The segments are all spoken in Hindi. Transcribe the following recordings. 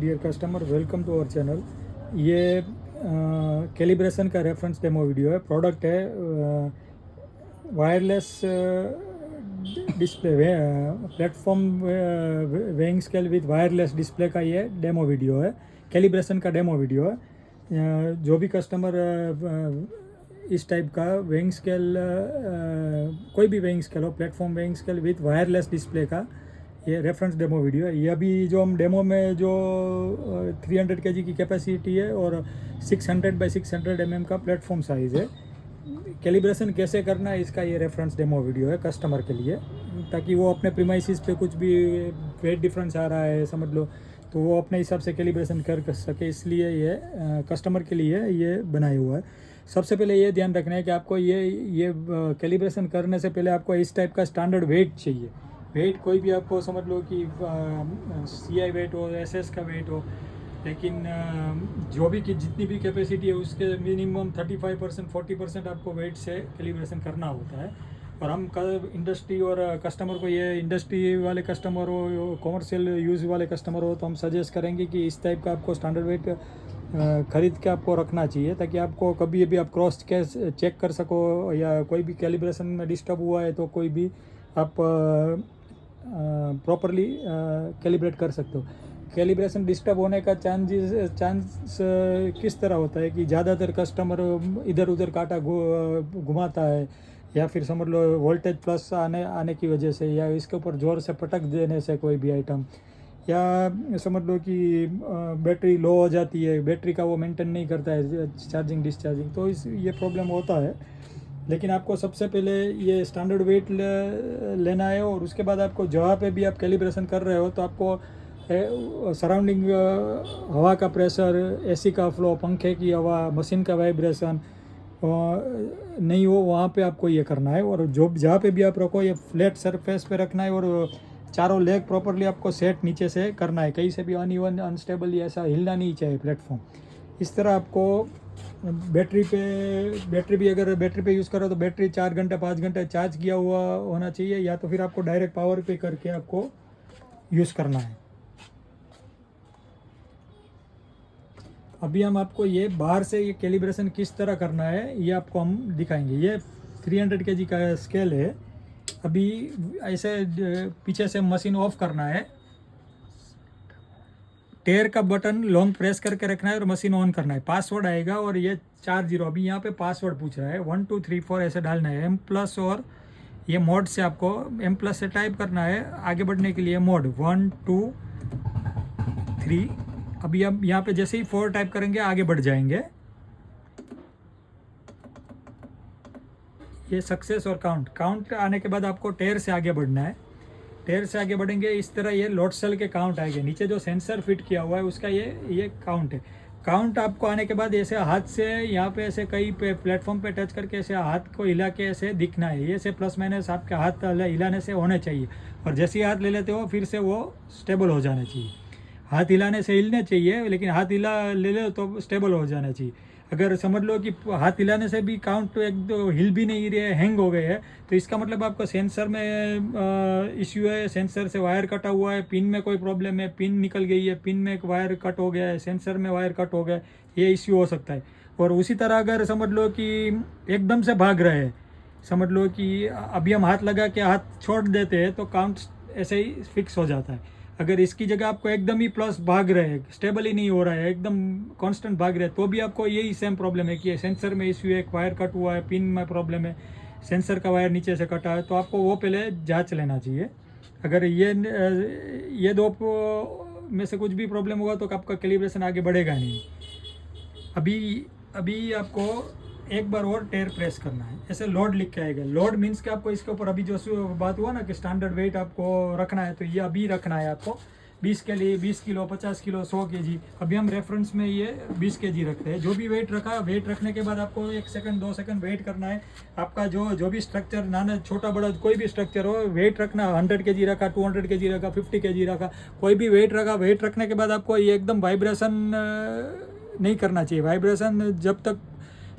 Dear customer, welcome to our channel. ये कैलिब्रेशन का रेफरेंस डेमो वीडियो है। प्रोडक्ट है wireless display platform weighing scale with wireless display का ये डेमो वीडियो है। कैलिब्रेशन का डेमो वीडियो है। जो भी कस्टमर इस टाइप का वेइंग स्केल, कोई भी वेइंग स्केल हो, platform weighing scale with wireless display का ये रेफरेंस डेमो वीडियो है। ये अभी जो हम डेमो में जो 300 kg की कैपेसिटी है और 600 बाई 600 mm का प्लेटफॉर्म साइज़ है। कैलिब्रेशन कैसे करना है इसका ये रेफरेंस डेमो वीडियो है कस्टमर के लिए, ताकि वो अपने प्रीमाइसिस पे कुछ भी वेट डिफरेंस आ रहा है समझ लो तो वो अपने हिसाब से कैलिब्रेशन कर सके, इसलिए ये कस्टमर के लिए ये बनाया हुआ है। सबसे पहले ये ध्यान रखना है कि आपको ये कैलिब्रेशन करने से पहले आपको इस टाइप का स्टैंडर्ड वेट चाहिए। वेट कोई भी आपको समझ लो कि CI वेट हो, SS का वेट हो, लेकिन जो भी जितनी भी कैपेसिटी है उसके मिनिमम 35% 40% आपको वेट से कैलिब्रेशन करना होता है। और हम इंडस्ट्री और कस्टमर को, ये इंडस्ट्री वाले कस्टमर हो, कॉमर्शियल यूज़ वाले कस्टमर हो, तो हम सजेस्ट करेंगे कि इस टाइप का आपको स्टैंडर्ड वेट ख़रीद के आपको रखना चाहिए, ताकि आपको कभी भी आप क्रॉस चेक कर सको, या कोई भी कैलिब्रेशन में डिस्टर्ब हुआ है तो कोई भी आप प्रॉपरली कैलिब्रेट कर सकते हो। कैलिब्रेशन डिस्टर्ब होने का चांस किस तरह होता है कि ज़्यादातर कस्टमर इधर उधर कांटा घुमाता है, या फिर समझ लो वोल्टेज प्लस आने की वजह से, या इसके ऊपर ज़ोर से पटक देने से कोई भी आइटम, या समझ लो कि बैटरी लो हो जाती है, बैटरी का वो मेंटेन नहीं करता है चार्जिंग डिस्चार्जिंग, तो इस ये प्रॉब्लम होता है। लेकिन आपको सबसे पहले ये स्टैंडर्ड वेट लेना है, और उसके बाद आपको जहाँ पे भी आप कैलिब्रेशन कर रहे हो तो आपको सराउंडिंग हवा का प्रेशर, AC का फ्लो, पंखे की हवा, मशीन का वाइब्रेशन नहीं हो, वहाँ पे आपको ये करना है। और जो जहाँ पे भी आप रखो ये फ्लैट सरफेस पे रखना है, और चारों लेग प्रॉपरली आपको सेट नीचे से करना है। कहीं से भी अनइवन अनस्टेबल ऐसा हिलना नहीं चाहिए प्लेटफॉर्म। इस तरह आपको बैटरी भी अगर बैटरी पे यूज़ करो तो बैटरी 4 घंटे 5 घंटे चार्ज किया हुआ होना चाहिए, या तो फिर आपको डायरेक्ट पावर पे करके आपको यूज़ करना है। अभी हम आपको ये बाहर से ये कैलिब्रेशन किस तरह करना है ये आपको हम दिखाएंगे। ये 300 kg का स्केल है। अभी ऐसे पीछे से मशीन ऑफ करना है, टेयर का बटन लॉन्ग प्रेस करके रखना है और मशीन ऑन करना है। पासवर्ड आएगा और ये 4 0, अभी यहाँ पे पासवर्ड पूछ रहा है, 1 2 3 4 ऐसे डालना है। M+ और ये मोड से आपको M+ से टाइप करना है आगे बढ़ने के लिए, मोड 1 2 3। अभी हम यहाँ पे जैसे ही 4 टाइप करेंगे आगे बढ़ जाएंगे। ये सक्सेस और काउंट आने के बाद आपको टेयर से आगे बढ़ना है। टेयर से आगे बढ़ेंगे इस तरह ये लोड सेल के काउंट आएंगे। नीचे जो सेंसर फिट किया हुआ है उसका ये काउंट है। काउंट आपको आने के बाद ऐसे हाथ से यहाँ पे ऐसे कई पे प्लेटफॉर्म पे टच करके ऐसे हाथ को हिला के ऐसे दिखना है। ये से प्लस माइनस आपके हाथ हिलाने से होने चाहिए, और जैसे ही हाथ ले लेते हो फिर से वो स्टेबल हो जाना चाहिए। हाथ हिलाने से हिलने चाहिए, लेकिन हाथ ले लो तो स्टेबल हो जाना चाहिए। अगर समझ लो कि हाथ हिलाने से भी काउंट तो एक दो हिल भी नहीं रहे, हैंग हो गए हैं, तो इसका मतलब आपको सेंसर में इश्यू है, सेंसर से वायर कटा हुआ है, पिन में कोई प्रॉब्लम है, पिन निकल गई है, पिन में एक वायर कट हो गया है, सेंसर में वायर कट हो गया है, ये इश्यू हो सकता है। और उसी तरह अगर समझ लो कि एकदम से भाग रहे हैं, समझ लो कि अभी हम हाथ लगा के हाथ छोड़ देते हैं तो काउंट ऐसे ही फिक्स हो जाता है। अगर इसकी जगह आपको एकदम ही प्लस भाग रहे हैं, स्टेबल ही नहीं हो रहा है, एकदम कांस्टेंट भाग रहे हैं, तो भी आपको यही सेम प्रॉब्लम है कि सेंसर में इश्यू है, एक वायर कट हुआ है, पिन में प्रॉब्लम है, सेंसर का वायर नीचे से कटा है, तो आपको वो पहले जांच लेना चाहिए। अगर ये दो में से कुछ भी प्रॉब्लम हुआ तो आपका कैलिब्रेशन आगे बढ़ेगा नहीं। अभी आपको एक बार और टेयर प्रेस करना है, ऐसे लोड लिख के आएगा। लोड मीन्स कि आपको इसके ऊपर अभी जो बात हुआ ना कि स्टैंडर्ड वेट आपको रखना है, तो ये अभी रखना है आपको 20 के लिए 20 किलो 50 किलो 100 kg। अभी हम रेफरेंस में ये 20 kg रखते हैं। जो भी वेट रखा, वेट रखने के बाद आपको 1 सेकंड 2 सेकंड वेट करना है। आपका जो भी स्ट्रक्चर, नाना छोटा बड़ा कोई भी स्ट्रक्चर हो, वेट रखना। 100 kg रखा, 200 kg रखा, 50 kg रखा, कोई भी वेट रखा, वेट रखने के बाद आपको ये एकदम वाइब्रेशन नहीं करना चाहिए। वाइब्रेशन जब तक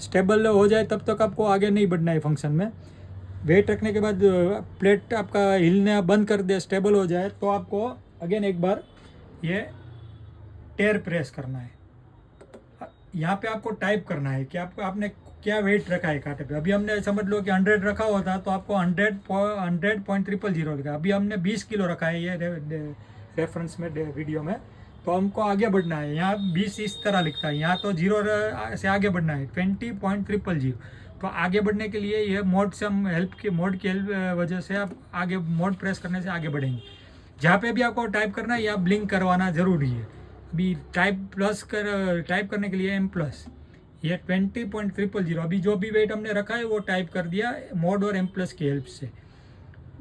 स्टेबल हो जाए तब तक आपको आगे नहीं बढ़ना है फंक्शन में। वेट रखने के बाद प्लेट आपका हिलना बंद कर दे, स्टेबल हो जाए, तो आपको अगेन एक बार ये टेर प्रेस करना है। यहाँ पे आपको टाइप करना है कि आपको आपने क्या वेट रखा है कांटे पे। अभी हमने समझ लो कि 100 रखा हुआ था तो आपको 100.000 लिखा। अभी हमने 20 किलो रखा है ये रेफरेंस में वीडियो में, तो हमको आगे बढ़ना है। यहाँ 20 इस तरह लिखता है, यहाँ तो 0 से आगे बढ़ना है 20.000। तो आगे बढ़ने के लिए ये मोड से हम मोड की हेल्प वजह से आप आगे मोड प्रेस करने से आगे बढ़ेंगे। जहाँ पे भी आपको टाइप करना है या ब्लिंक करवाना ज़रूरी है। अभी टाइप करने के लिए M+, ये 20.000। अभी जो भी वेट हमने रखा है वो टाइप कर दिया मोड और M+ की हेल्प से।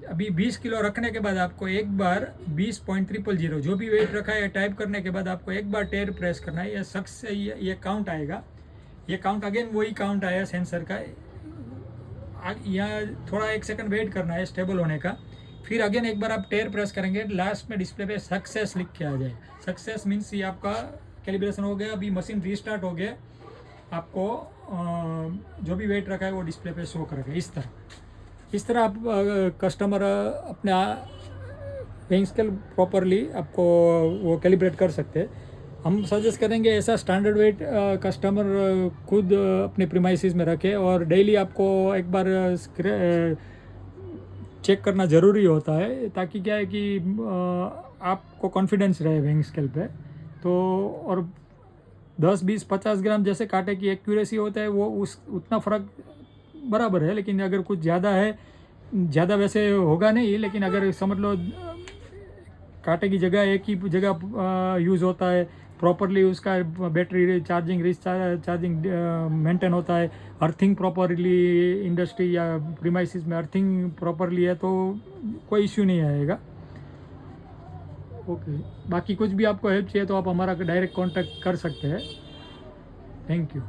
अभी 20 किलो रखने के बाद आपको एक बार 20.000 जो भी वेट रखा है टाइप करने के बाद आपको एक बार टेर प्रेस करना है। ये सक्सेस ये काउंट आएगा। ये काउंट अगेन वही काउंट आया सेंसर का। यहाँ थोड़ा 1 सेकंड वेट करना है स्टेबल होने का। फिर अगेन एक बार आप टेर प्रेस करेंगे, लास्ट में डिस्प्ले पे सक्सेस लिख के आ जाए। सक्सेस मीन्स ये आपका कैलिब्रेशन हो गया। अभी मशीन रीस्टार्ट हो गया, आपको जो भी वेट रखा है वो डिस्प्ले पे शो करेगा। इस तरह आप कस्टमर अपने वेइंग स्केल प्रॉपरली आपको वो कैलिब्रेट कर सकते हैं। हम सजेस्ट करेंगे ऐसा स्टैंडर्ड वेट कस्टमर खुद अपने प्रीमाइसिस में रखे, और डेली आपको एक बार चेक करना ज़रूरी होता है, ताकि क्या है कि आपको कॉन्फिडेंस रहे वेइंग स्केल पे। तो और 10, 20, 50 ग्राम जैसे कांटे की एक्यूरेसी होता है वो उतना फ़र्क बराबर है। लेकिन अगर कुछ ज़्यादा है, ज़्यादा वैसे होगा नहीं, लेकिन अगर समझ लो कांटे की जगह एक ही जगह यूज़ होता है प्रॉपरली, उसका बैटरी चार्जिंग चार्जिंग मेंटेन होता है, अर्थिंग प्रॉपरली इंडस्ट्री या प्रीमाइसिस में अर्थिंग प्रॉपरली है, तो कोई इश्यू नहीं आएगा। ओके, बाकी कुछ भी आपको हेल्प चाहिए तो आप हमारा डायरेक्ट कांटेक्ट कर सकते हैं। Thank you.